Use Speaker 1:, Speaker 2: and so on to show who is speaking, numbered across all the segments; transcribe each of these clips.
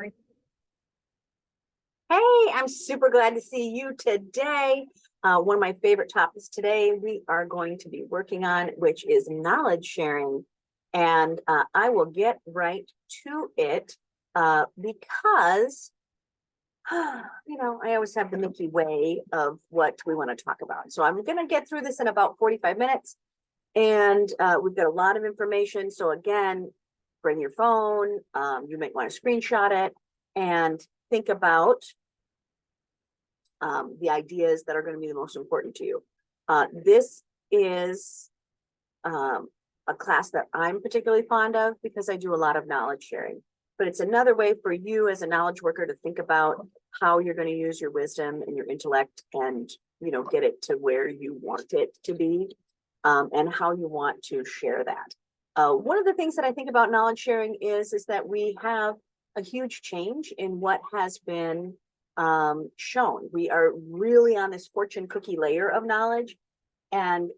Speaker 1: Hey, I'm super glad to see you today. One of my favorite topics today we are going to be working on, which is knowledge sharing. And I will get right to it because, I always have the Mickey way of what we want to talk about. So I'm going to get through this in about 45 minutes. And we've got a lot of information. So again, bring your phone. You might want to screenshot it and think about the ideas that are going to be the most important to you. This is a class that I'm particularly fond of because I do a lot of knowledge sharing, but it's another way for you as a knowledge worker to think about how you're going to use your wisdom and your intellect and, get it to where you want it to be, and how you want to share that. One of the things that I think about knowledge sharing is that we have a huge change in what has been shown. We are really on this fortune cookie layer of knowledge, and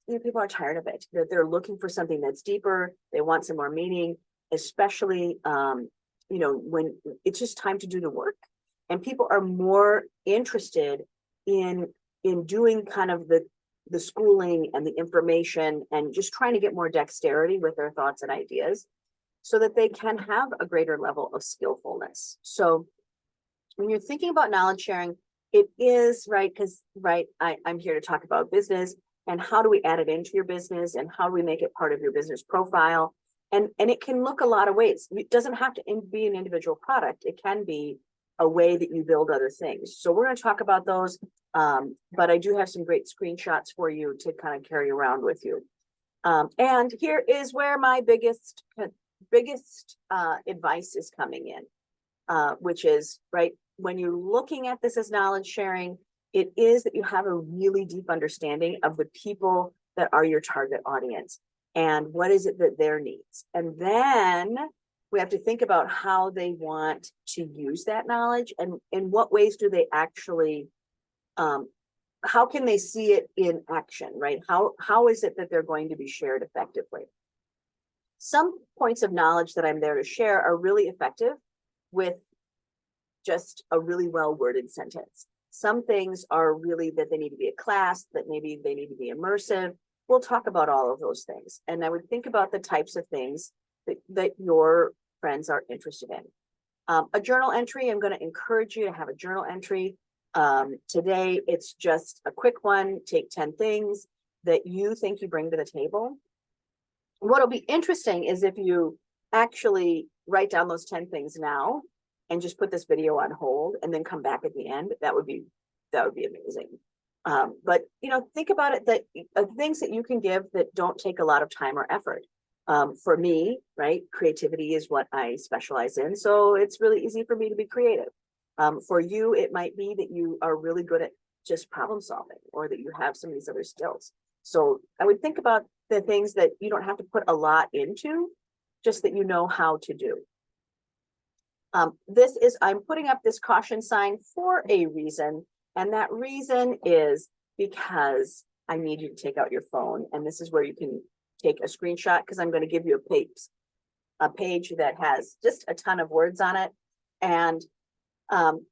Speaker 1: people are tired of it. They're looking for something that's deeper. They want some more meaning, especially when it's just time to do the work. And people are more interested in doing kind of the schooling and the information and just trying to get more dexterity with their thoughts and ideas so that they can have a greater level of skillfulness. So when you're thinking about knowledge sharing, it is right because I'm here to talk about business and how do we add it into your business and how do we make it part of your business profile. And it can look a lot of ways. It doesn't have to be an individual product. It can be a way that you build other things. So we're going to talk about those. But I do have some great screenshots for you to kind of carry around with you. And here is where my biggest advice is coming in, which is when you're looking at this as knowledge sharing, it is that you have a really deep understanding of the people that are your target audience and what is it that their needs. And then we have to think about how they want to use that knowledge and in what ways do they actually, how can they see it in action, right? How is it that they're going to be shared effectively? Some points of knowledge that I'm there to share are really effective with just a really well-worded sentence. Some things are really that they need to be a class, that maybe they need to be immersive. We'll talk about all of those things. And I would think about the types of things that your friends are interested in. A journal entry, I'm going to encourage you to have a journal entry. Today, it's just a quick one. Take 10 things that you think you bring to the table. What'll be interesting is if you actually write down those 10 things now and just put this video on hold and then come back at the end, that would be amazing. But think about it, that things that you can give that don't take a lot of time or effort. For me, creativity is what I specialize in, so it's really easy for me to be creative. For you, it might be that you are really good at just problem solving or that you have some of these other skills. So I would think about the things that you don't have to put a lot into, just that you know how to do. I'm putting up this caution sign for a reason, and that reason is because I need you to take out your phone, and this is where you can take a screenshot because I'm going to give you a page that has just a ton of words on it. And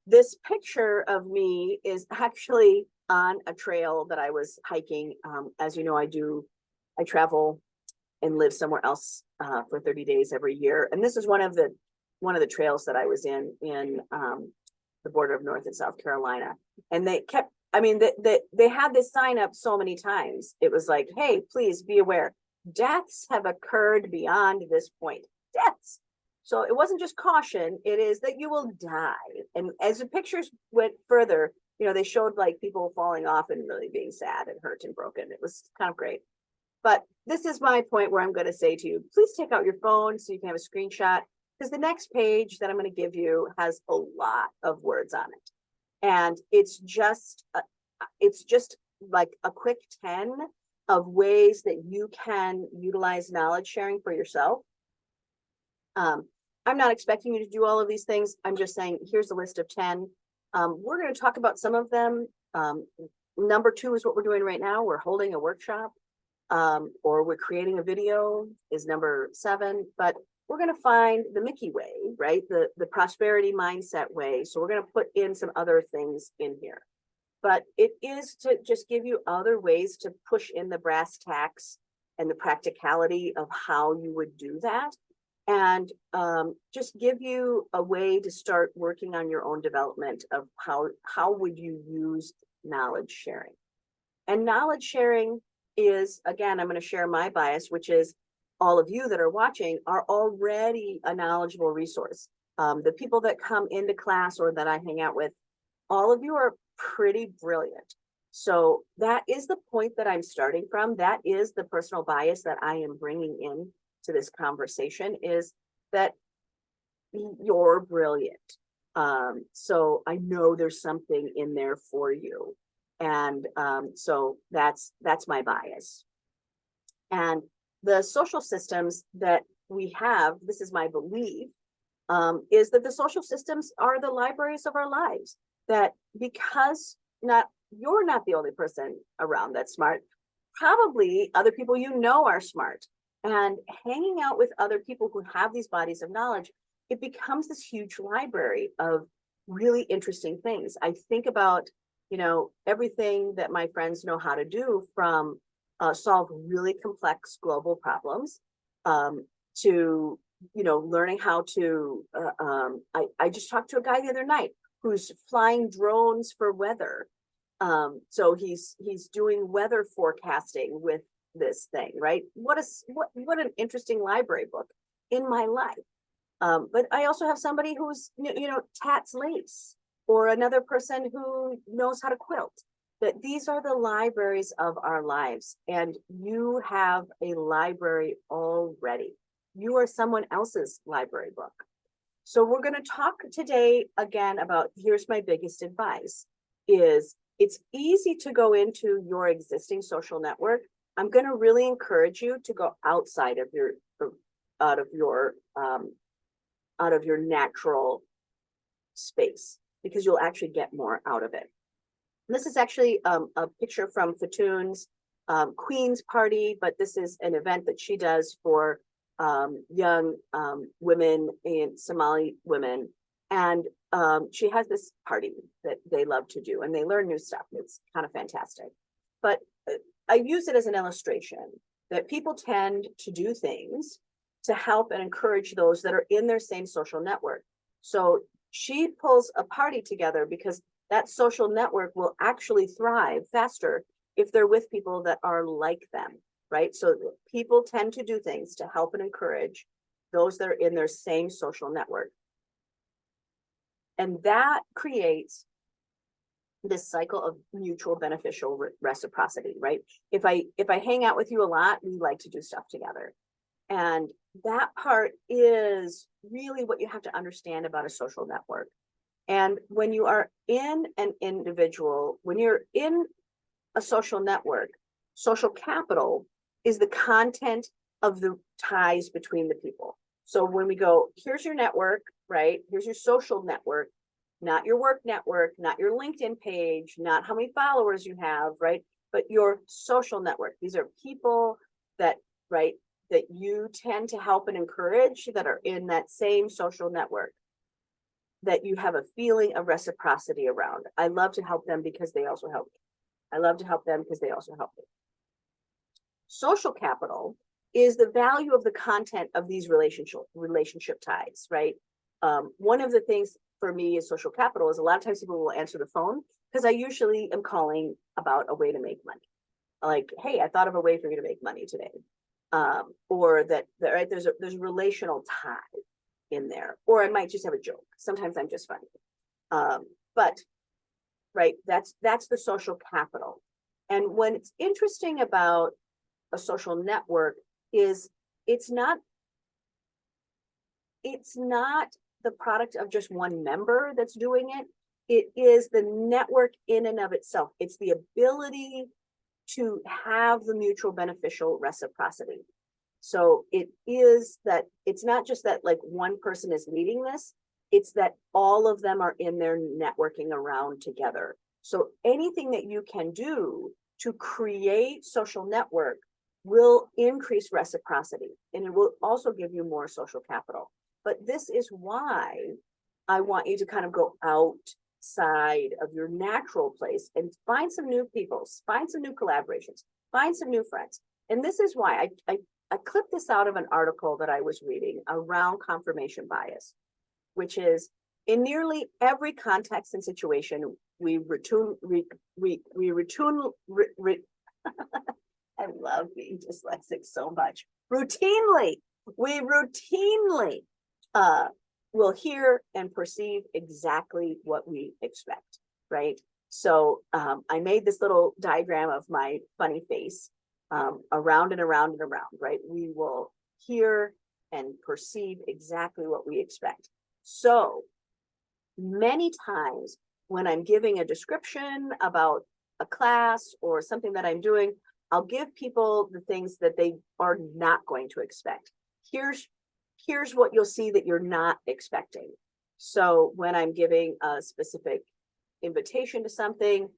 Speaker 1: this picture of me is actually on a trail that I was hiking. As you know, I travel and live somewhere else for 30 days every year, and this is one of the trails that I was in the border of North and South Carolina. And they kept, they had this sign up so many times. It was like, hey, please be aware, deaths have occurred beyond this point. Deaths. So it wasn't just caution, it is that you will die. And as the pictures went further, they showed people falling off and really being sad and hurt and broken. It was kind of great. But this is my point where I'm going to say to you, please take out your phone so you can have a screenshot, because the next page that I'm going to give you has a lot of words on it. And it's just like a quick 10 of ways that you can utilize knowledge sharing for yourself. I'm not expecting you to do all of these things. I'm just saying, here's a list of 10. We're going to talk about some of them. Number 2 is what we're doing right now. We're holding a workshop, or we're creating a video is number 7. But we're going to find the Mickey way, right? The prosperity mindset way. So we're going to put in some other things in here. But it is to just give you other ways to push in the brass tacks and the practicality of how you would do that. And just give you a way to start working on your own development of how would you use knowledge sharing. And knowledge sharing is, again, I'm going to share my bias, which is all of you that are watching are already a knowledgeable resource. The people that come into class or that I hang out with, all of you are pretty brilliant. So that is the point that I'm starting from. That is the personal bias that I am bringing in to this conversation, is that you're brilliant. So I know there's something in there for you. And so that's my bias. And the social systems that we have, this is my belief, is that the social systems are the libraries of our lives. That because you're not the only person around that's smart, probably other people you know are smart. And hanging out with other people who have these bodies of knowledge, it becomes this huge library of really interesting things. I think about, everything that my friends know how to do, from solve really complex global problems to, learning how to, I just talked to a guy the other night who's flying drones for weather. So he's doing weather forecasting with this thing, right? What an interesting library book in my life. But I also have somebody who's, tats lace, or another person who knows how to quilt. That these are the libraries of our lives, and you have a library already. You are someone else's library book. So we're going to talk today again about, here's my biggest advice, is it's easy to go into your existing social network. I'm going to really encourage you to go outside of out of your natural space, because you'll actually get more out of it. And this is actually a picture from Fatoon's Queen's Party, but this is an event that she does for young women, and Somali women. And she has this party that they love to do, and they learn new stuff. It's kind of fantastic. But I use it as an illustration that people tend to do things to help and encourage those that are in their same social network. So she pulls a party together because that social network will actually thrive faster if they're with people that are like them, right? So people tend to do things to help and encourage those that are in their same social network. And that creates this cycle of mutual beneficial reciprocity, right? If I hang out with you a lot, we like to do stuff together. And that part is really what you have to understand about a social network. And when you are in an individual, when you're in a social network, social capital is the content of the ties between the people. So when we go, here's your network, right? Here's your social network, not your work network, not your LinkedIn page, not how many followers you have, right? But your social network. These are people that, right, that you tend to help and encourage, that are in that same social network, that you have a feeling of reciprocity around. I love to help them because they also help me. I love to help them because they also help me. Social capital is the value of the content of these relationship ties, right? One of the things for me is social capital is a lot of times people will answer the phone because I usually am calling about a way to make money. Like, hey, I thought of a way for you to make money today. Or that right, there's a relational tie in there, or I might just have a joke. Sometimes I'm just funny. But right, that's the social capital. And when it's interesting about a social network is it's not the product of just one member that's doing it. It is the network in and of itself. It's the ability to have the mutual beneficial reciprocity. So it is that it's not just that like one person is leading this, it's that all of them are in there networking around together. So anything that you can do to create social network will increase reciprocity, and it will also give you more social capital. But this is why I want you to kind of go outside of your natural place and find some new people, find some new collaborations, find some new friends. And this is why I clipped this out of an article that I was reading around confirmation bias, which is in nearly every context and situation, we return, I love being dyslexic so much. We routinely will hear and perceive exactly what we expect, right? So I made this little diagram of my funny face, around and around and around, right? We will hear and perceive exactly what we expect. So many times when I'm giving a description about a class or something that I'm doing, I'll give people the things that they are not going to expect. Here's what you'll see that you're not expecting. So when I'm giving a specific invitation to something,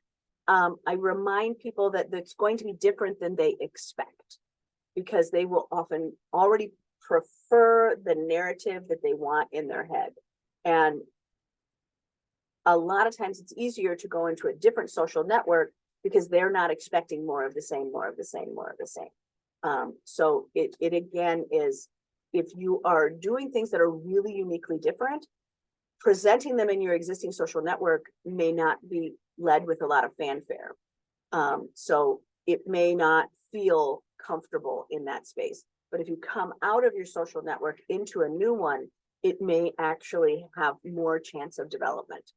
Speaker 1: I remind people that it's going to be different than they expect, because they will often already prefer the narrative that they want in their head. And a lot of times it's easier to go into a different social network because they're not expecting more of the same, more of the same, more of the same. So it again is, if you are doing things that are really uniquely different, presenting them in your existing social network may not be led with a lot of fanfare. So it may not feel comfortable in that space. But if you come out of your social network into a new one, it may actually have more chance of development.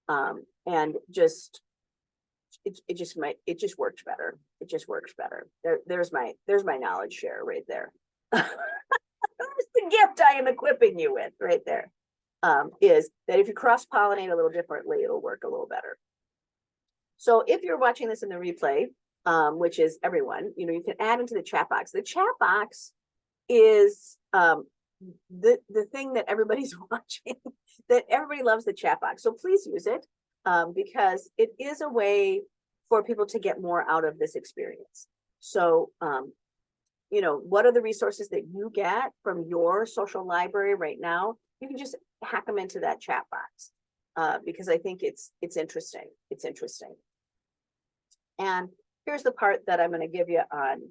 Speaker 1: And just it just works better. It just works better. There's my knowledge share right there. There's the gift I am equipping you with right there. Is that if you cross-pollinate a little differently, it'll work a little better. So if you're watching this in the replay, which is everyone, you can add into the chat box. The chat box is the thing that everybody's watching, that everybody loves the chat box. So please use it, because it is a way for people to get more out of this experience. So, what are the resources that you get from your social library right now? You can just hack them into that chat box, because I think it's interesting. It's interesting. And here's the part that I'm going to give you on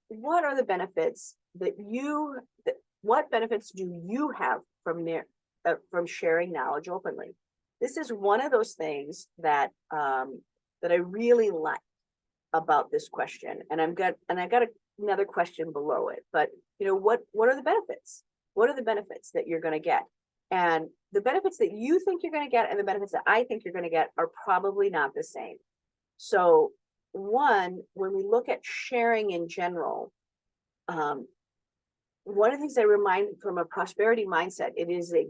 Speaker 1: what are the benefits what benefits do you have from sharing knowledge openly? This is one of those things that that I really like about this question. And I got another question below it, but what are the benefits? What are the benefits that you're going to get? And the benefits that you think you're going to get and the benefits that I think you're going to get are probably not the same. So one, when we look at sharing in general, one of the things I remind from a prosperity mindset, it is a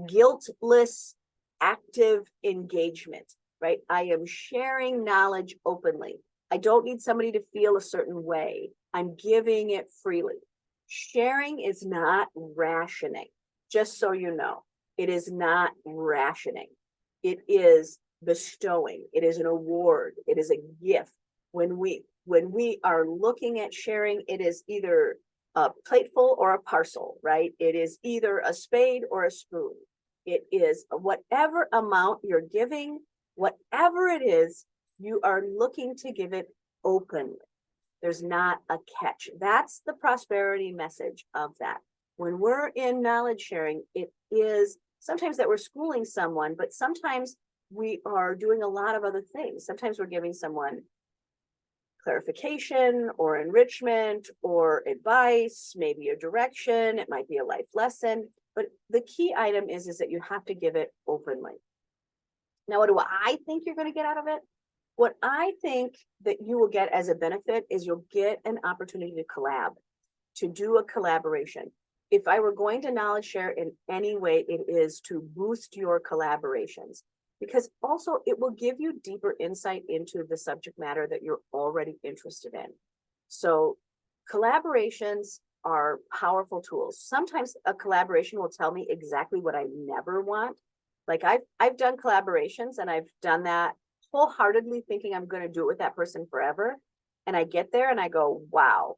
Speaker 1: guiltless active engagement, right? I am sharing knowledge openly. I don't need somebody to feel a certain way. I'm giving it freely. Sharing is not rationing, just so you know. It is not rationing. It is bestowing. It is an award. It is a gift. When we are looking at sharing, it is either a plateful or a parcel, right? It is either a spade or a spoon. It is whatever amount you're giving, whatever it is, you are looking to give it openly. There's not a catch. That's the prosperity message of that. When we're in knowledge sharing, it is sometimes that we're schooling someone, but sometimes we are doing a lot of other things. Sometimes we're giving someone clarification or enrichment or advice, maybe a direction. It might be a life lesson. But the key item is that you have to give it openly. Now, what do I think you're going to get out of it? What I think that you will get as a benefit is you'll get an opportunity to collab, to do a collaboration. If I were going to knowledge share in any way, it is to boost your collaborations, because also it will give you deeper insight into the subject matter that you're already interested in. So collaborations are powerful tools. Sometimes a collaboration will tell me exactly what I never want. Like I've done collaborations and I've done that wholeheartedly thinking I'm going to do it with that person forever. And I get there and I go, wow,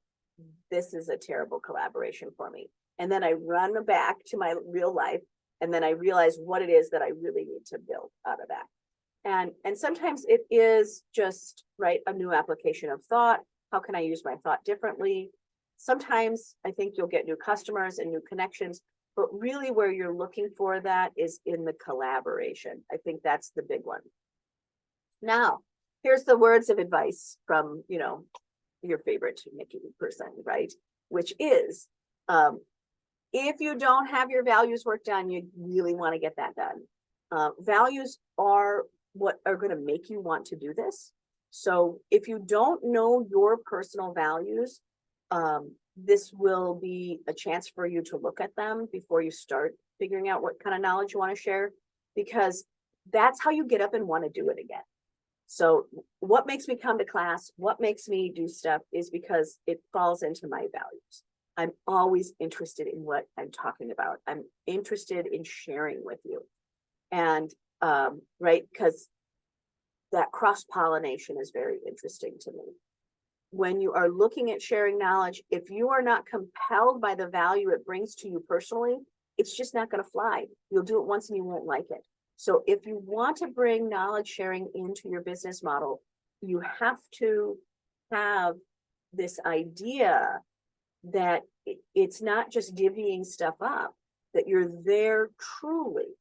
Speaker 1: this is a terrible collaboration for me. And then I run back to my real life, and then I realize what it is that I really need to build out of that. And sometimes it is just, right, a new application of thought. How can I use my thought differently? Sometimes I think you'll get new customers and new connections, but really where you're looking for that is in the collaboration. I think that's the big one. Now, here's the words of advice from, your favorite Nikki person, right? Which is, if you don't have your values worked on, you really want to get that done. Values are what are going to make you want to do this. So if you don't know your personal values, this will be a chance for you to look at them before you start figuring out what kind of knowledge you want to share, because that's how you get up and want to do it again. So what makes me come to class, what makes me do stuff is because it falls into my values. I'm always interested in what I'm talking about. I'm interested in sharing with you. And right, because that cross-pollination is very interesting to me. When you are looking at sharing knowledge, if you are not compelled by the value it brings to you personally, it's just not going to fly. You'll do it once and you won't like it. So if you want to bring knowledge sharing into your business model, you have to have this idea that it's not just divvying stuff up, that you're there truly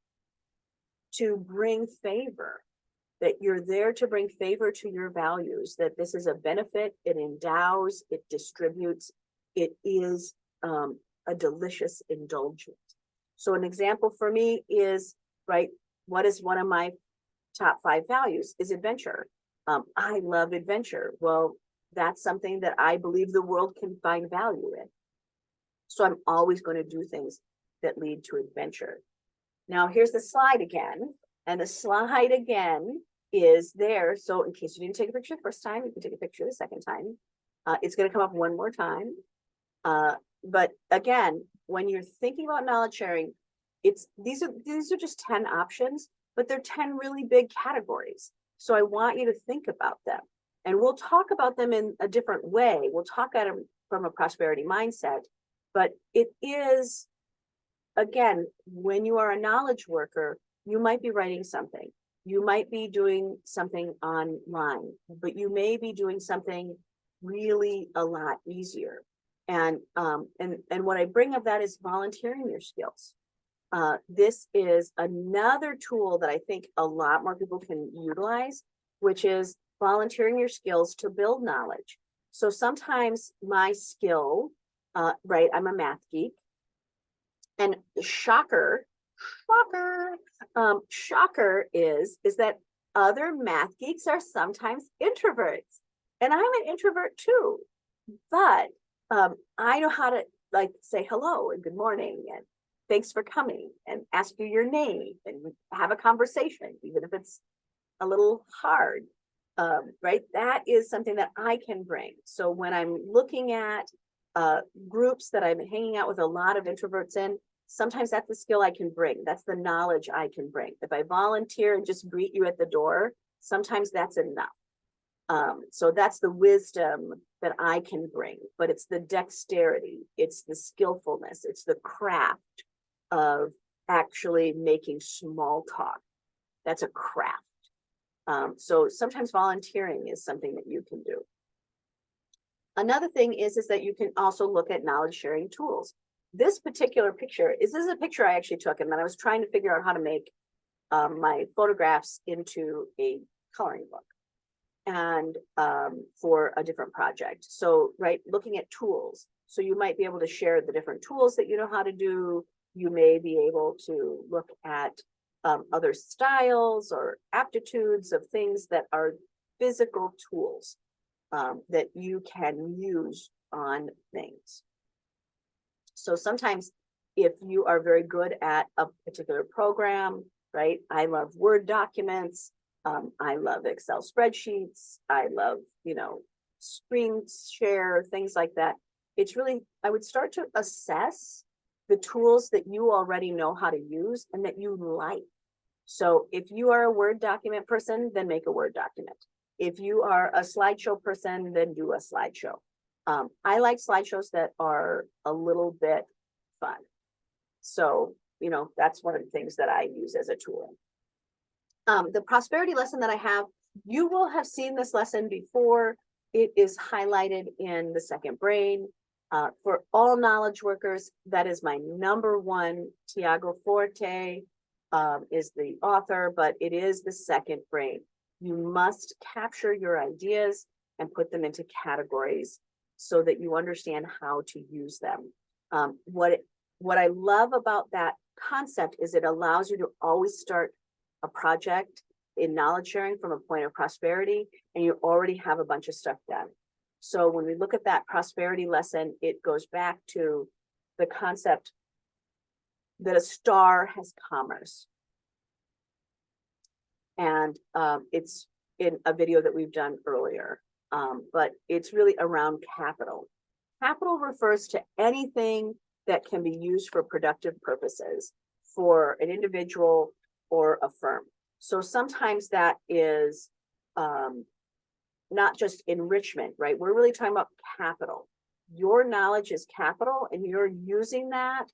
Speaker 1: to bring favor, that you're there to bring favor to your values, that this is a benefit, it endows, it distributes, it is a delicious indulgence. So an example for me is, right, what is one of my top 5 values is adventure. I love adventure. Well, that's something that I believe the world can find value in. So I'm always going to do things that lead to adventure. Now here's the slide again, and the slide again is there. So in case you didn't take a picture the first time, you can take a picture the second time. It's going to come up one more time. But again, when you're thinking about knowledge sharing, these are just 10 options, but they're 10 really big categories. So I want you to think about them, and we'll talk about them in a different way. We'll talk at them from a prosperity mindset, but it is, again, when you are a knowledge worker, you might be writing something. You might be doing something online, but you may be doing something really a lot easier. And what I bring up that is volunteering your skills. This is another tool that I think a lot more people can utilize, which is volunteering your skills to build knowledge. So sometimes my skill, right, I'm a math geek, and shocker is that other math geeks are sometimes introverts, and I'm an introvert too, but I know how to say hello and good morning and thanks for coming and ask you your name and have a conversation, even if it's a little hard, right? That is something that I can bring. So when I'm looking at groups that I'm hanging out with a lot of introverts in, sometimes that's the skill I can bring. That's the knowledge I can bring. If I volunteer and just greet you at the door, sometimes that's enough. So that's the wisdom that I can bring, but it's the dexterity, it's the skillfulness, it's the craft of actually making small talk. That's a craft. So sometimes volunteering is something that you can do. Another thing is that you can also look at knowledge sharing tools. This particular picture this is a picture I actually took, and then I was trying to figure out how to make my photographs into a coloring book, and for a different project. So, right, looking at tools. So you might be able to share the different tools that you know how to do. You may be able to look at other styles or aptitudes of things that are physical tools that you can use on things. So sometimes if you are very good at a particular program, right? I love Word documents. I love Excel spreadsheets. I love, screen share, things like that. It's really, I would start to assess the tools that you already know how to use and that you like. So if you are a Word document person, then make a Word document. If you are a slideshow person, then do a slideshow. I like slideshows that are a little bit fun. So, that's one of the things that I use as a tool. The prosperity lesson that I have, you will have seen this lesson before. It is highlighted in the second brain. For all knowledge workers, that is my number one. Tiago Forte is the author, but it is the second brain. You must capture your ideas and put them into categories so that you understand how to use them. What I love about that concept is it allows you to always start a project in knowledge sharing from a point of prosperity, and you already have a bunch of stuff done. So when we look at that prosperity lesson, it goes back to the concept that a star has commerce. And it's in a video that we've done earlier, but it's really around capital. Capital refers to anything that can be used for productive purposes for an individual or a firm. So sometimes that is not just enrichment, right? We're really talking about capital. Your knowledge is capital, and you're using that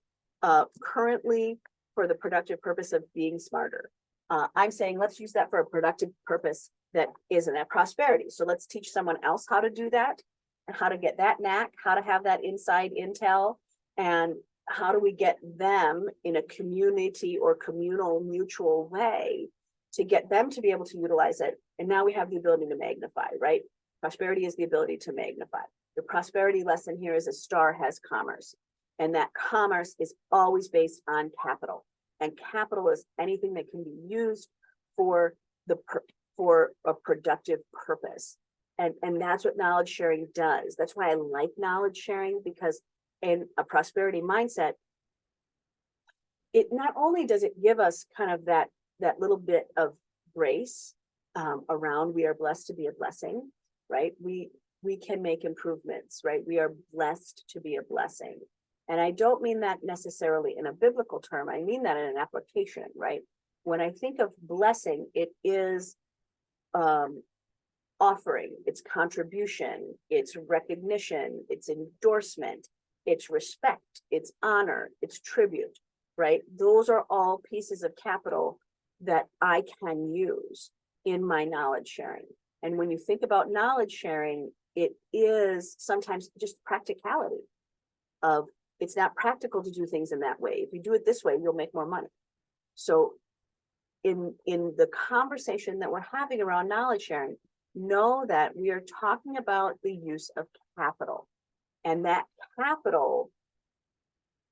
Speaker 1: currently for the productive purpose of being smarter. I'm saying let's use that for a productive purpose that isn't that prosperity. So let's teach someone else how to do that, and how to get that knack, how to have that inside intel, and how do we get them in a community or communal mutual way to get them to be able to utilize it. And now we have the ability to magnify, right? Prosperity is the ability to magnify. The prosperity lesson here is a star has commerce, and that commerce is always based on capital. And capital is anything that can be used for a productive purpose. And that's what knowledge sharing does. That's why I like knowledge sharing, because in a prosperity mindset, it not only does it give us kind of that little bit of grace around we are blessed to be a blessing, right? We can make improvements, right? We are blessed to be a blessing. And I don't mean that necessarily in a biblical term. I mean that in an application, right? When I think of blessing, it is offering, it's contribution, it's recognition, it's endorsement, it's respect, it's honor, it's tribute, right? Those are all pieces of capital that I can use in my knowledge sharing. And when you think about knowledge sharing, it is sometimes just practicality of it's not practical to do things in that way. If you do it this way, you'll make more money. So in the conversation that we're having around knowledge sharing, know that we are talking about the use of capital. And that capital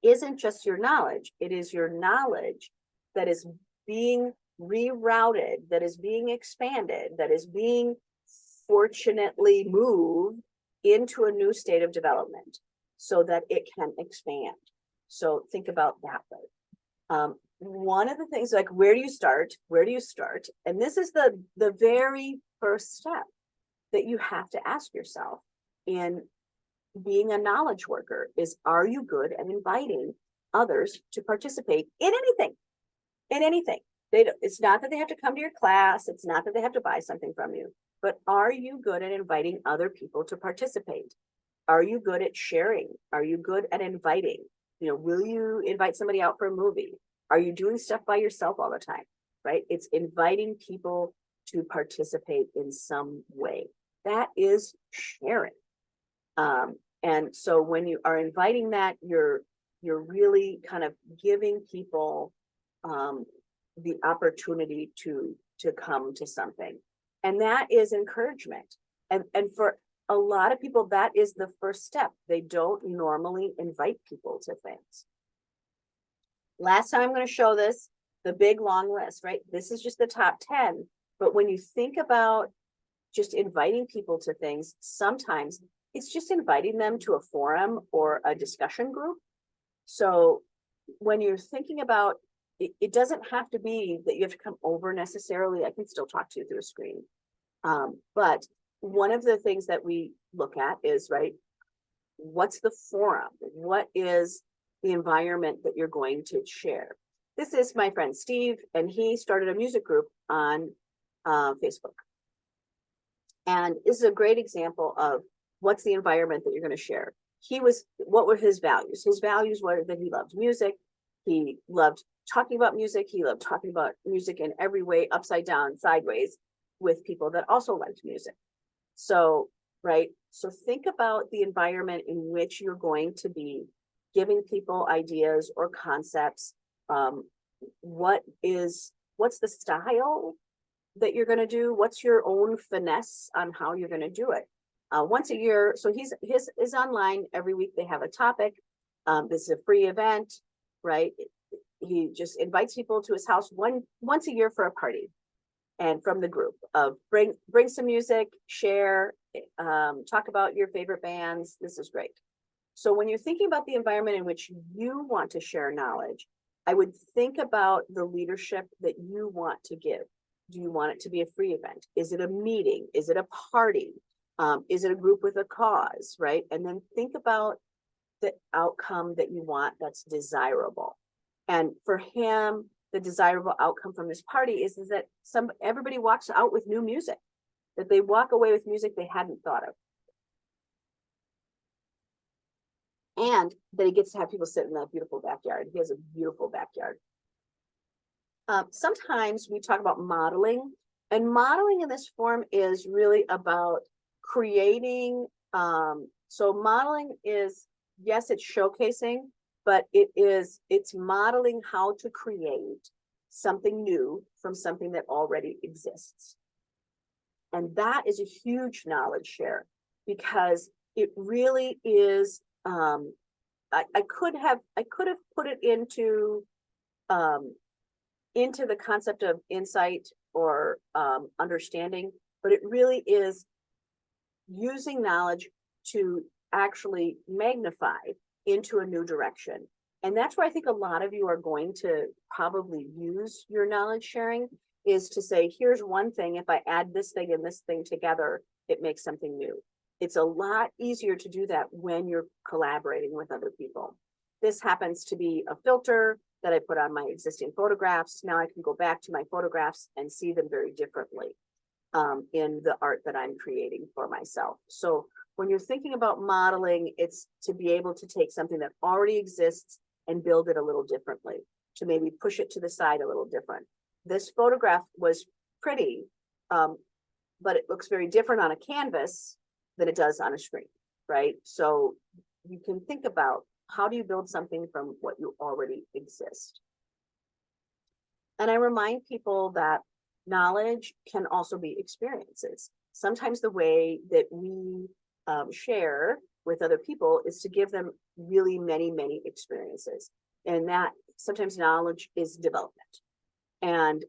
Speaker 1: isn't just your knowledge, it is your knowledge that is being rerouted, that is being expanded, that is being fortunately moved into a new state of development so that it can expand. So think about that way. One of the things, like, where do you start? Where do you start? And this is the very first step that you have to ask yourself in being a knowledge worker is, are you good at inviting others to participate in anything? In anything. It's not that they have to come to your class. It's not that they have to buy something from you, but are you good at inviting other people to participate? Are you good at sharing? Are you good at inviting? Will you invite somebody out for a movie? Are you doing stuff by yourself all the time, right? It's inviting people to participate in some way. That is sharing. And so when you are inviting that, you're really kind of giving people the opportunity to come to something. And that is encouragement. And for a lot of people, that is the first step. They don't normally invite people to things. Last time I'm going to show this, the big long list, right? This is just the top 10. But when you think about just inviting people to things, sometimes it's just inviting them to a forum or a discussion group. So when you're thinking about it, it doesn't have to be that you have to come over necessarily. I can still talk to you through a screen. But one of the things that we look at is, right, what's the forum? What is the environment that you're going to share? This is my friend Steve, and he started a music group on Facebook. And this is a great example of what's the environment that you're going to share. What were his values? His values were that he loved music. He loved talking about music. He loved talking about music in every way, upside down, sideways, with people that also liked music. So, right. So think about the environment in which you're going to be giving people ideas or concepts. What's the style that you're going to do? What's your own finesse on how you're going to do it? Once a year, so his is online every week. They have a topic. This is a free event, right? He just invites people to his house once a year for a party, and from the group of bring some music, share, talk about your favorite bands. This is great. So when you're thinking about the environment in which you want to share knowledge, I would think about the leadership that you want to give. Do you want it to be a free event? Is it a meeting? Is it a party? Is it a group with a cause, right? And then think about the outcome that you want that's desirable. And for him, the desirable outcome from this party is that everybody walks out with new music, that they walk away with music they hadn't thought of. And that he gets to have people sit in that beautiful backyard. He has a beautiful backyard. Sometimes we talk about modeling, and modeling in this form is really about creating. So modeling is, yes, it's showcasing, but it's modeling how to create something new from something that already exists. And that is a huge knowledge share, because it really is, I could have put it into the concept of insight or understanding, but it really is using knowledge to actually magnify into a new direction. And that's where I think a lot of you are going to probably use your knowledge sharing, is to say, here's one thing, if I add this thing and this thing together, it makes something new. It's a lot easier to do that when you're collaborating with other people. This happens to be a filter that I put on my existing photographs. Now I can go back to my photographs and see them very differently in the art that I'm creating for myself. So when you're thinking about modeling, it's to be able to take something that already exists and build it a little differently, to maybe push it to the side a little different. This photograph was pretty, but it looks very different on a canvas than it does on a screen, right? So you can think about, how do you build something from what you already exist? And I remind people that knowledge can also be experiences. Sometimes the way that we share with other people is to give them really many experiences. And that sometimes knowledge is development. And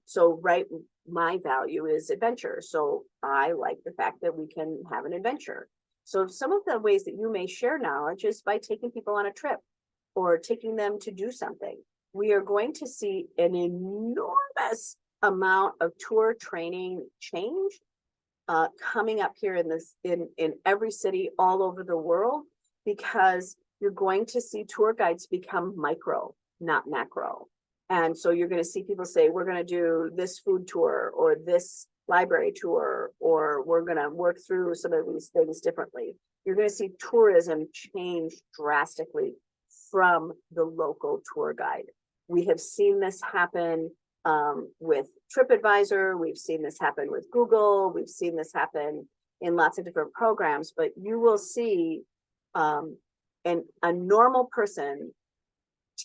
Speaker 1: so, right, my value is adventure. So I like the fact that we can have an adventure. So some of the ways that you may share knowledge is by taking people on a trip or taking them to do something. We are going to see an enormous amount of tour training change coming up here in every city all over the world, because you're going to see tour guides become micro, not macro. And so you're going to see people say, we're going to do this food tour or this library tour, or we're going to work through some of these things differently. You're going to see tourism change drastically from the local tour guide. We have seen this happen with TripAdvisor. We've seen this happen with Google. We've seen this happen in lots of different programs, but you will see a normal person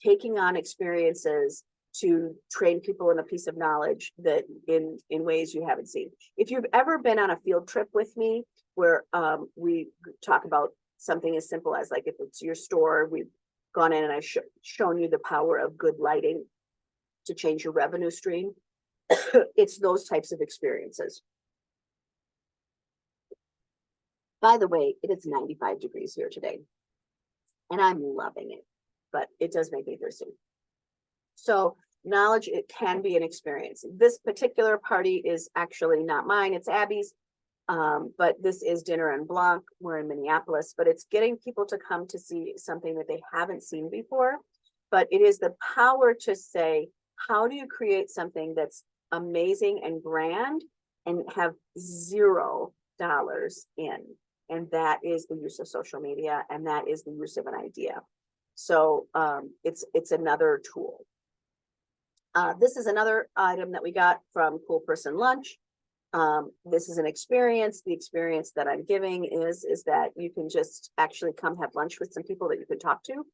Speaker 1: taking on experiences to train people in a piece of knowledge that in ways you haven't seen. If you've ever been on a field trip with me where we talk about something as simple as, like, if it's your store, we've gone in and I've shown you the power of good lighting to change your revenue stream. It's those types of experiences. By the way, it is 95 degrees here today, and I'm loving it, but it does make me thirsty. So knowledge, it can be an experience. This particular party is actually not mine, it's Abby's, but this is Dinner en Blanc. We're in Minneapolis, but it's getting people to come to see something that they haven't seen before. But it is the power to say, how do you create something that's amazing and grand and have $0 in. And that is the use of social media, and that is the use of an idea. So it's another tool. This is another item that we got from Cool Person Lunch. This is an experience. The experience that I'm giving is that you can just actually come have lunch with some people that you can talk to.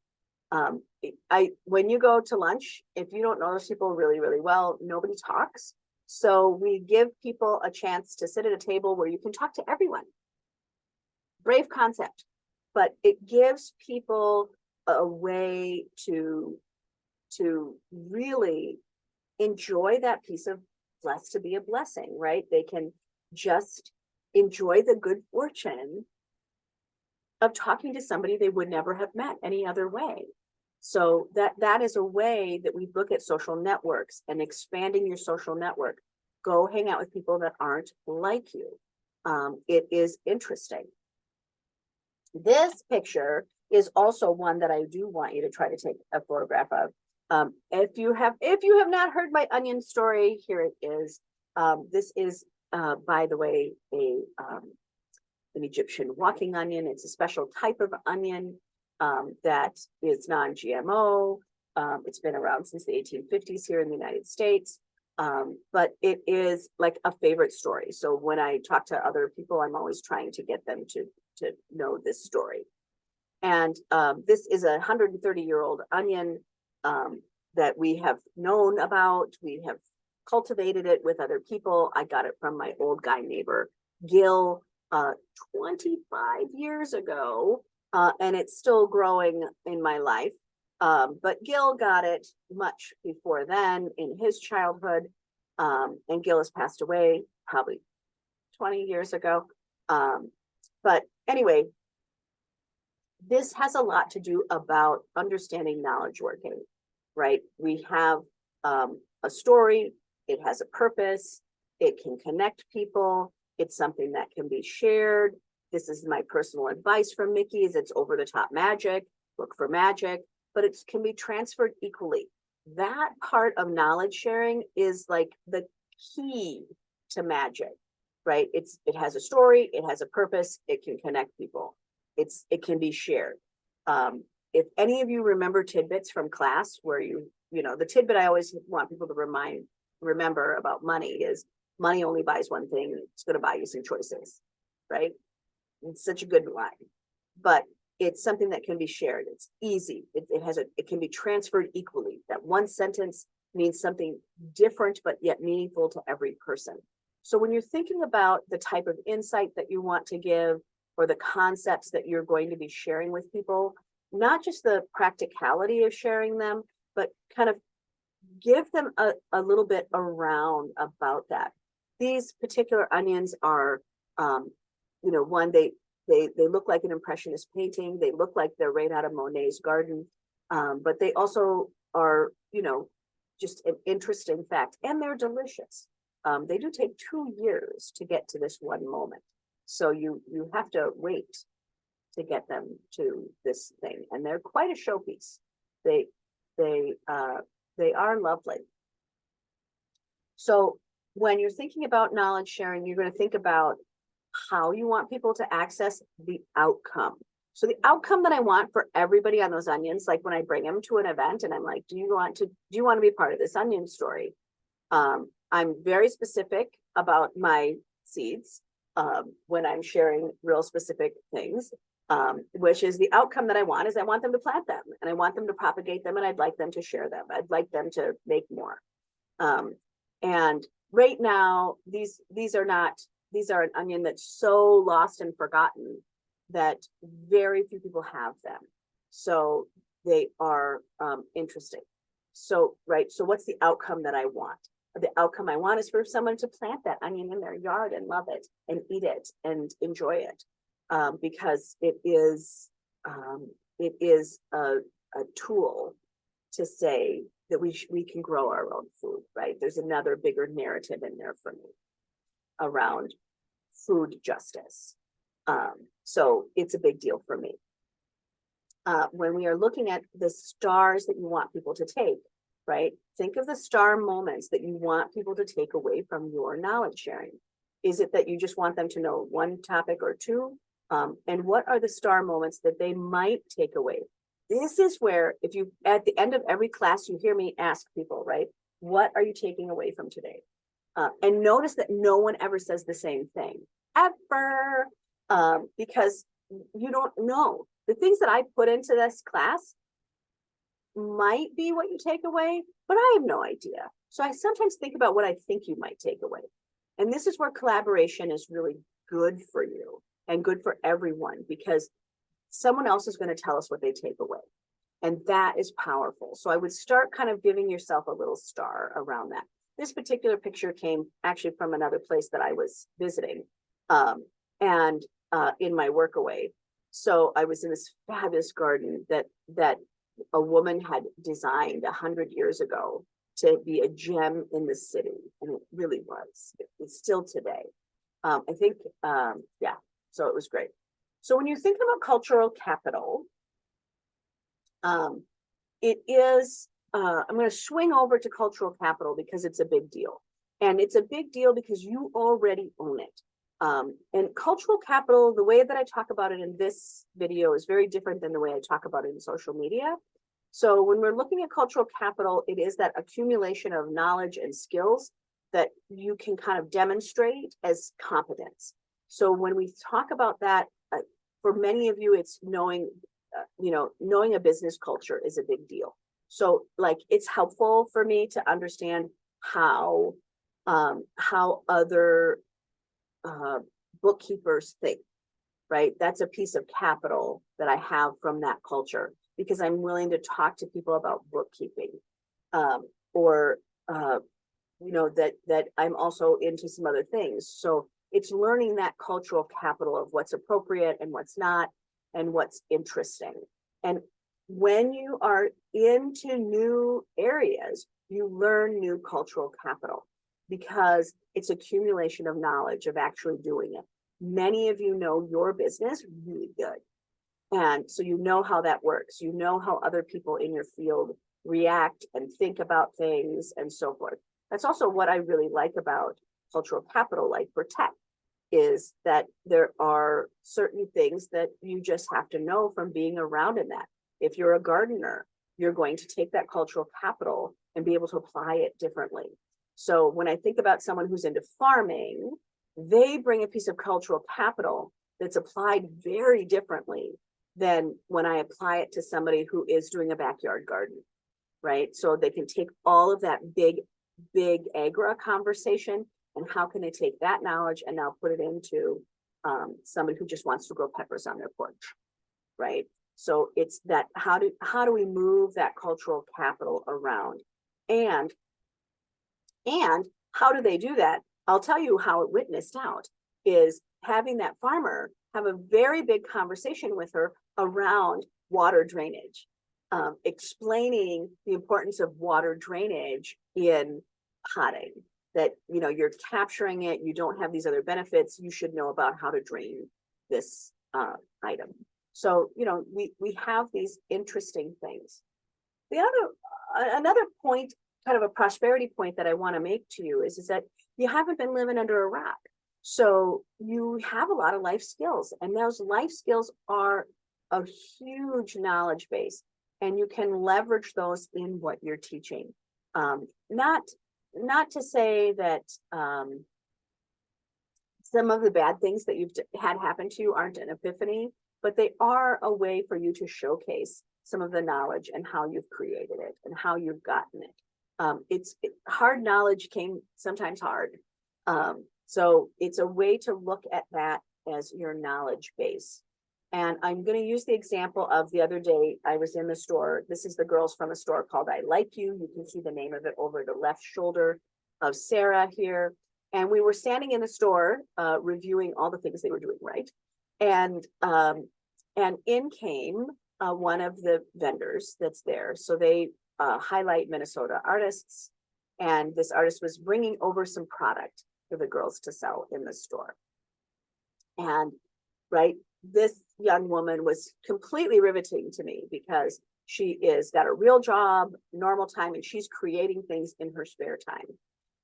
Speaker 1: When you go to lunch, if you don't know those people really, really well, nobody talks. So we give people a chance to sit at a table where you can talk to everyone. Brave concept, but it gives people a way to really enjoy that piece of blessed to be a blessing, right? They can just enjoy the good fortune of talking to somebody they would never have met any other way. So that is a way that we look at social networks and expanding your social network. Go hang out with people that aren't like you. It is interesting. This picture is also one that I do want you to try to take a photograph of. If you have not heard my onion story, here it is. This is, by the way, an Egyptian walking onion. It's a special type of onion that is non-GMO. It's been around since the 1850s here in the United States. But it is like a favorite story. So when I talk to other people, I'm always trying to get them to know this story. And this is a 130-year-old onion that we have known about. We have cultivated it with other people. I got it from my old guy neighbor, Gil, 25 years ago, and it's still growing in my life. But Gil got it much before then in his childhood, and Gil has passed away probably 20 years ago. But anyway, this has a lot to do about understanding knowledge working, right? We have a story, it has a purpose, it can connect people, it's something that can be shared. This is my personal advice from Mickey, is it's over the top magic, look for magic, but it can be transferred equally. That part of knowledge sharing is like the key to magic, right? It has a story, it has a purpose, it can connect people. It can be shared. If any of you remember tidbits from class where you know, the tidbit I always want people to remember about money is money only buys one thing, it's going to buy you some choices, right? It's such a good line, but it's something that can be shared. It's easy. It can be transferred equally. That one sentence means something different, but yet meaningful to every person. So when you're thinking about the type of insight that you want to give, or the concepts that you're going to be sharing with people, not just the practicality of sharing them, but kind of give them a little bit around about that. These particular onions are, one, they look like an impressionist painting. They look like they're right out of Monet's garden, but they also are, just an interesting fact, and they're delicious. They do take 2 years to get to this one moment. So you have to wait to get them to this thing, and they're quite a showpiece. They are lovely. So when you're thinking about knowledge sharing, you're going to think about how you want people to access the outcome. So the outcome that I want for everybody on those onions, like when I bring them to an event and I'm like, do you want to be part of this onion story? I'm very specific about my seeds when I'm sharing real specific things, which is the outcome that I want them to plant them, and I want them to propagate them, and I'd like them to share them. I'd like them to make more. And right now, these are an onion that's so lost and forgotten that very few people have them. So they are interesting. So, right. So what's the outcome that I want? The outcome I want is for someone to plant that onion in their yard and love it and eat it and enjoy it, because it is a tool to say that we can grow our own food, right? There's another bigger narrative in there for me around food justice. So it's a big deal for me. When we are looking at the stars that you want people to take, right? Think of the star moments that you want people to take away from your knowledge sharing. Is it that you just want them to know one topic or two? And what are the star moments that they might take away? This is where, if you, at the end of every class, you hear me ask people, right? What are you taking away from today? And notice that no one ever says the same thing, ever, because you don't know. The things that I put into this class might be what you take away, but I have no idea. So I sometimes think about what I think you might take away. And this is where collaboration is really good for you and good for everyone, because someone else is going to tell us what they take away. And that is powerful. So I would start kind of giving yourself a little star around that. This particular picture came actually from another place that I was visiting, and in my workaway. So I was in this fabulous garden that a woman had designed 100 years ago to be a gem in the city, and it really was. It's still today. I think, yeah. So it was great. So when you think about cultural capital, it is. I'm going to swing over to cultural capital because it's a big deal. And it's a big deal because you already own it. And cultural capital, the way that I talk about it in this video is very different than the way I talk about it in social media. So when we're looking at cultural capital, it is that accumulation of knowledge and skills that you can kind of demonstrate as competence. So when we talk about that, for many of you, it's knowing, knowing a business culture is a big deal. So like, it's helpful for me to understand how other bookkeepers think, right? That's a piece of capital that I have from that culture, because I'm willing to talk to people about bookkeeping, or that I'm also into some other things. So it's learning that cultural capital of what's appropriate and what's not, and what's interesting. And when you are into new areas, you learn new cultural capital, because it's accumulation of knowledge of actually doing it. Many of you know your business really good. And so you know how that works. You know how other people in your field react and think about things and so forth. That's also what I really like about cultural capital, like for tech, is that there are certain things that you just have to know from being around in that. If you're a gardener, you're going to take that cultural capital and be able to apply it differently. So when I think about someone who's into farming, they bring a piece of cultural capital that's applied very differently than when I apply it to somebody who is doing a backyard garden, right? So they can take all of that big agri conversation, and how can they take that knowledge and now put it into somebody who just wants to grow peppers on their porch, right? So it's that, how do we move that cultural capital around? And how do they do that? I'll tell you how it witnessed out, is having that farmer have a very big conversation with her around water drainage, explaining the importance of water drainage in potting, that, you're capturing it, you don't have these other benefits, you should know about how to drain this item. So, we have these interesting things. Another point, kind of a prosperity point that I want to make to you is that you haven't been living under a rock. So you have a lot of life skills, and those life skills are a huge knowledge base, and you can leverage those in what you're teaching. Not to say that some of the bad things that you've had happen to you aren't an epiphany, but they are a way for you to showcase some of the knowledge and how you've created it and how you've gotten it. Hard knowledge came sometimes hard. So it's a way to look at that as your knowledge base. And I'm going to use the example of the other day. I was in the store. This is the girls from a store called I Like You. You can see the name of it over the left shoulder of Sarah here. And we were standing in the store reviewing all the things they were doing right. And in came one of the vendors that's there. So they highlight Minnesota artists. And this artist was bringing over some product for the girls to sell in the store. And this young woman was completely riveting to me, because she got a real job, normal time, and she's creating things in her spare time.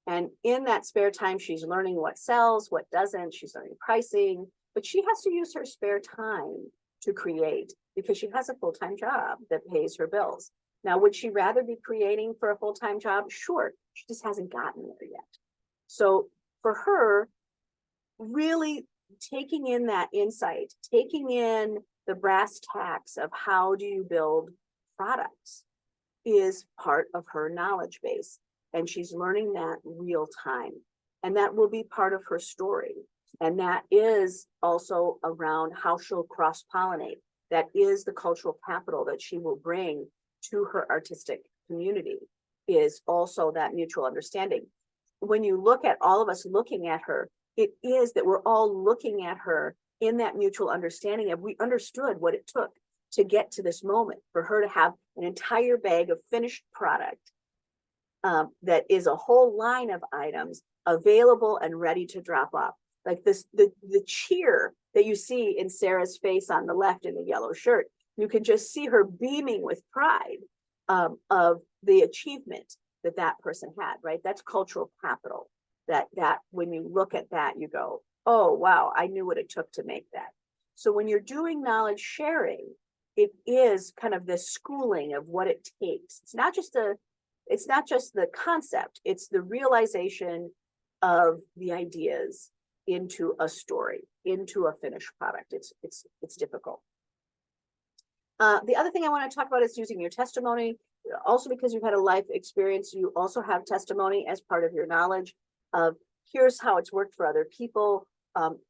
Speaker 1: And in that spare time, she's learning what sells, what doesn't, she's learning pricing, but she has to use her spare time to create because she has a full-time job that pays her bills. Now, would she rather be creating for a full-time job? Sure, she just hasn't gotten there yet. So for her, really taking in that insight, taking in the brass tacks of how do you build products is part of her knowledge base. And she's learning that real time. And that will be part of her story. And that is also around how she'll cross-pollinate. That is the cultural capital that she will bring to her artistic community, is also that mutual understanding. When you look at all of us looking at her, it is that we're all looking at her in that mutual understanding of we understood what it took to get to this moment for her to have an entire bag of finished product that is a whole line of items available and ready to drop off. Like this, the cheer that you see in Sarah's face on the left in the yellow shirt, you can just see her beaming with pride of the achievement that that person had, right? That's cultural capital. That when you look at that, you go, oh, wow, I knew what it took to make that. So when you're doing knowledge sharing, it is kind of the schooling of what it takes. It's not just the concept, it's the realization of the ideas into a story, into a finished product. It's difficult. The other thing I want to talk about is using your testimony. Also, because you've had a life experience, you also have testimony as part of your knowledge of here's how it's worked for other people.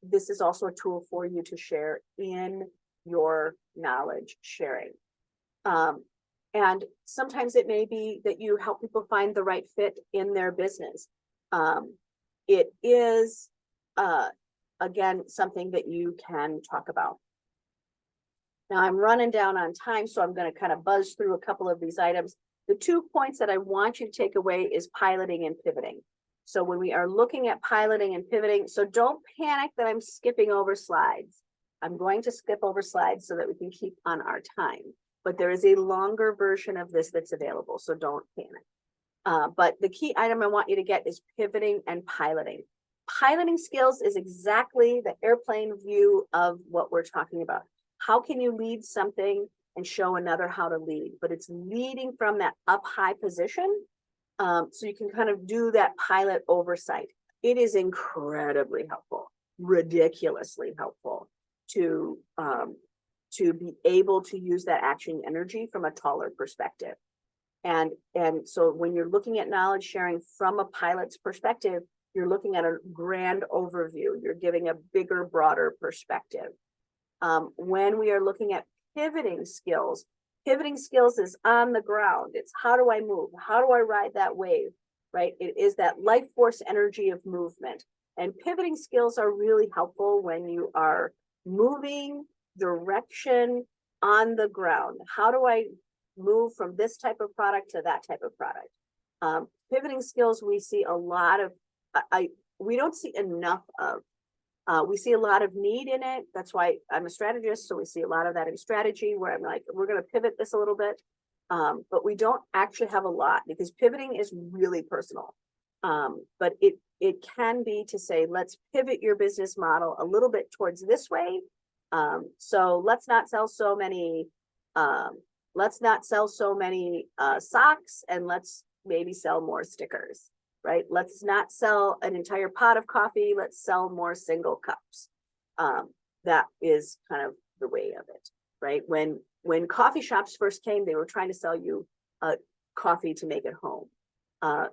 Speaker 1: This is also a tool for you to share in your knowledge sharing. And sometimes it may be that you help people find the right fit in their business. It is, again, something that you can talk about. Now I'm running down on time, so I'm going to kind of buzz through a couple of these items. The 2 points that I want you to take away is piloting and pivoting. So when we are looking at piloting and pivoting, so don't panic that I'm skipping over slides. I'm going to skip over slides so that we can keep on our time. But there is a longer version of this that's available, so don't panic. But the key item I want you to get is pivoting and piloting. Piloting skills is exactly the airplane view of what we're talking about. How can you lead something and show another how to lead? But it's leading from that up high position, so you can kind of do that pilot oversight. It is incredibly helpful, ridiculously helpful to be able to use that action energy from a taller perspective. And so when you're looking at knowledge sharing from a pilot's perspective, you're looking at a grand overview. You're giving a bigger, broader perspective. When we are looking at pivoting skills is on the ground. It's how do I move? How do I ride that wave, right? It is that life force energy of movement. And pivoting skills are really helpful when you are moving direction on the ground. How do I move from this type of product to that type of product? Pivoting skills, we see a lot of, we don't see enough of. We see a lot of need in it. That's why I'm a strategist. So we see a lot of that in strategy where I'm like, we're going to pivot this a little bit. But we don't actually have a lot because pivoting is really personal. But it can be to say, let's pivot your business model a little bit towards this way. So let's not sell so many, socks, and let's maybe sell more stickers. Right? Let's not sell an entire pot of coffee. Let's sell more single cups. That is kind of the way of it, right? When coffee shops first came, they were trying to sell you coffee to make at home.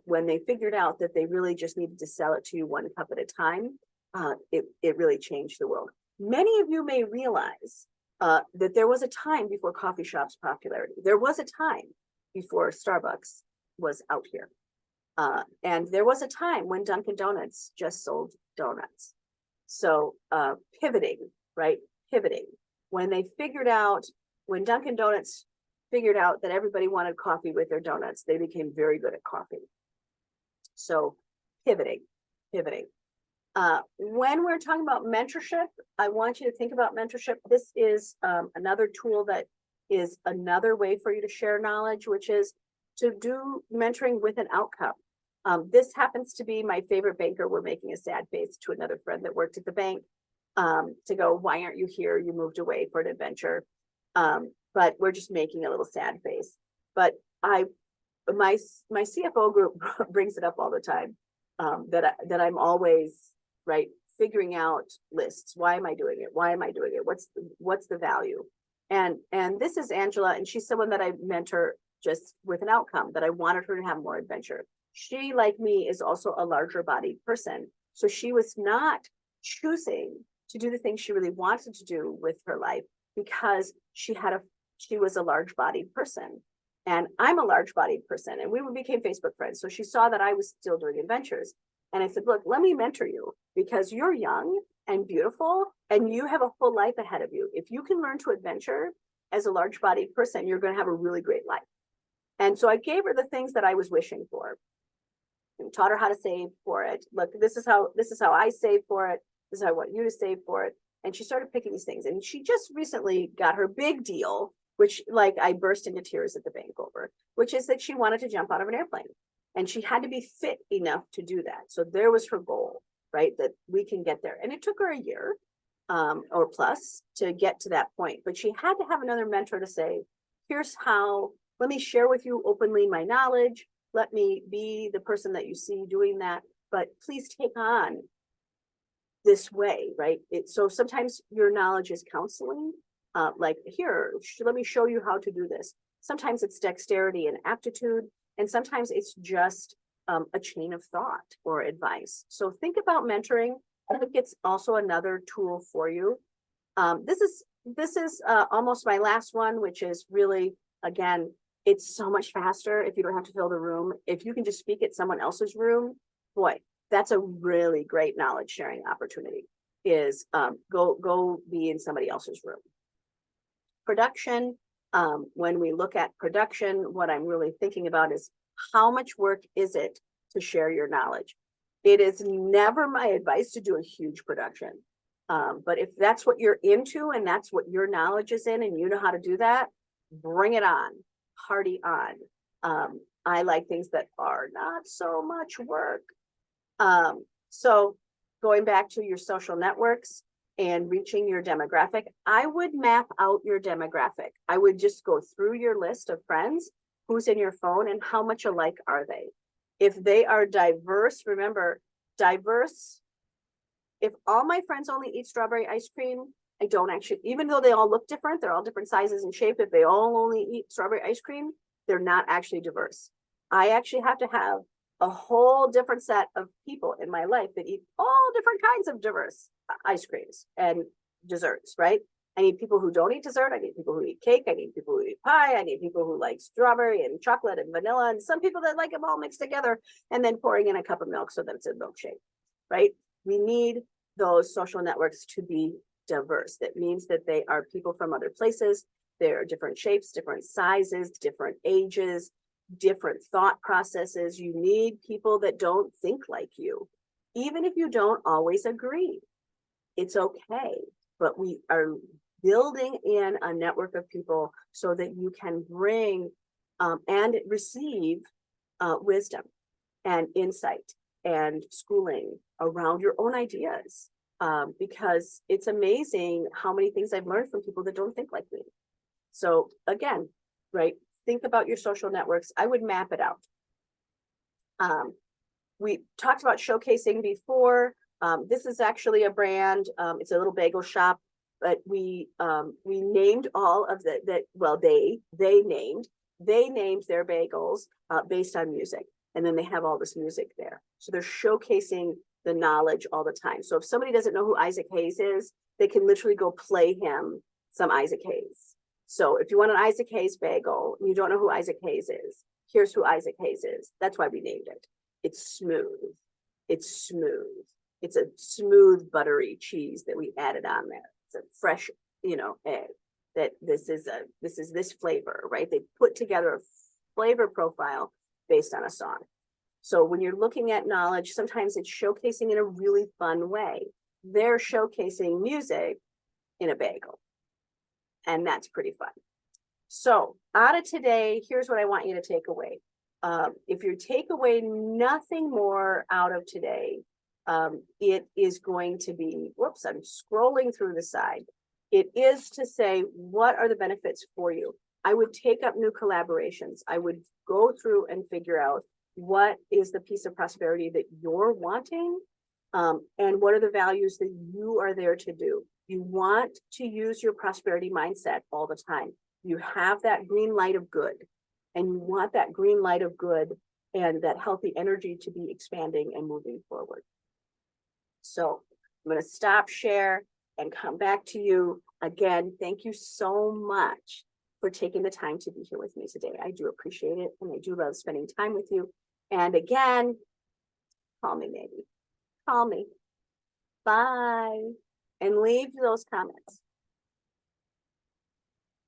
Speaker 1: When they figured out that they really just needed to sell it to you 1 cup at a time, it really changed the world. Many of you may realize that there was a time before coffee shops' popularity. There was a time before Starbucks was out here. And there was a time when Dunkin' Donuts just sold donuts. So pivoting, right? Pivoting. When Dunkin' Donuts figured out that everybody wanted coffee with their donuts, they became very good at coffee. So pivoting. When we're talking about mentorship, I want you to think about mentorship. This is another tool that is another way for you to share knowledge, which is to do mentoring with an outcome. This happens to be my favorite banker. We're making a sad face to another friend that worked at the bank, to go, why aren't you here? You moved away for an adventure. But we're just making a little sad face. But my CFO group brings it up all the time, that I'm always, right, figuring out lists. Why am I doing it? Why am I doing it? What's the value? And this is Angela, and she's someone that I mentor just with an outcome, that I wanted her to have more adventure. She, like me, is also a larger bodied person. So she was not choosing to do the things she really wanted to do with her life because she was a large bodied person. And I'm a large bodied person, and we became Facebook friends. So she saw that I was still doing adventures. And I said, look, let me mentor you because you're young and beautiful and you have a full life ahead of you. If you can learn to adventure as a large bodied person, you're going to have a really great life. And so I gave her the things that I was wishing for and taught her how to save for it. Look, this is how I save for it. This is how I want you to save for it. And she started picking these things. And she just recently got her big deal, which, like, I burst into tears at the bank over, which is that she wanted to jump out of an airplane. And she had to be fit enough to do that. So there was her goal, right? That we can get there. And it took her a year or plus to get to that point. But she had to have another mentor to say, here's how, let me share with you openly my knowledge. Let me be the person that you see doing that. But please take on this way, right? So sometimes your knowledge is counseling. Like, here, let me show you how to do this. Sometimes it's dexterity and aptitude. And sometimes it's just a chain of thought or advice. So think about mentoring. I think it's also another tool for you. This is almost my last one, which is really, again, it's so much faster if you don't have to fill the room. If you can just speak at someone else's room, boy, that's a really great knowledge sharing opportunity, is go be in somebody else's room. Production. When we look at production, what I'm really thinking about is how much work is it to share your knowledge? It is never my advice to do a huge production. But if that's what you're into and that's what your knowledge is in and you know how to do that, bring it on, party on. I like things that are not so much work. So going back to your social networks and reaching your demographic, I would map out your demographic. I would just go through your list of friends, who's in your phone, and how much alike are they? If they are diverse, remember, diverse, if all my friends only eat strawberry ice cream, I don't actually, even though they all look different, they're all different sizes and shape, if they all only eat strawberry ice cream, they're not actually diverse. I actually have to have a whole different set of people in my life that eat all different kinds of diverse ice creams and desserts, right? I need people who don't eat dessert. I need people who eat cake. I need people who eat pie. I need people who like strawberry and chocolate and vanilla, and some people that like them all mixed together and then pouring in a cup of milk so that it's a milkshake, right? We need those social networks to be diverse. That means that they are people from other places. They're different shapes, different sizes, different ages, different thought processes. You need people that don't think like you, even if you don't always agree. It's okay, but we are building in a network of people so that you can bring and receive wisdom and insight and schooling around your own ideas, because it's amazing how many things I've learned from people that don't think like me. So again, right, think about your social networks. I would map it out. We talked about showcasing before. This is actually a brand. It's a little bagel shop, but we named all of they named their bagels based on music, and then they have all this music there. So they're showcasing the knowledge all the time. So if somebody doesn't know who Isaac Hayes is, they can literally go play him some Isaac Hayes. So if you want an Isaac Hayes bagel and you don't know who Isaac Hayes is, here's who Isaac Hayes is. That's why we named it. It's smooth. It's smooth. It's a smooth, buttery cheese that we added on there. It's a fresh, egg. That this is this flavor, right? They put together a flavor profile based on a song. So when you're looking at knowledge, sometimes it's showcasing in a really fun way. They're showcasing music in a bagel. And that's pretty fun. So out of today, here's what I want you to take away. If you take away nothing more out of today, it is going to be, whoops, I'm scrolling through the side. It is to say, what are the benefits for you? I would take up new collaborations. I would go through and figure out what is the piece of prosperity that you're wanting, and what are the values that you are there to do. You want to use your prosperity mindset all the time. You have that green light of good, and you want that green light of good and that healthy energy to be expanding and moving forward. So I'm going to stop share and come back to you. Again, thank you so much for taking the time to be here with me today. I do appreciate it, and I do love spending time with you. And again, call me maybe. Call me. Bye. And leave those comments.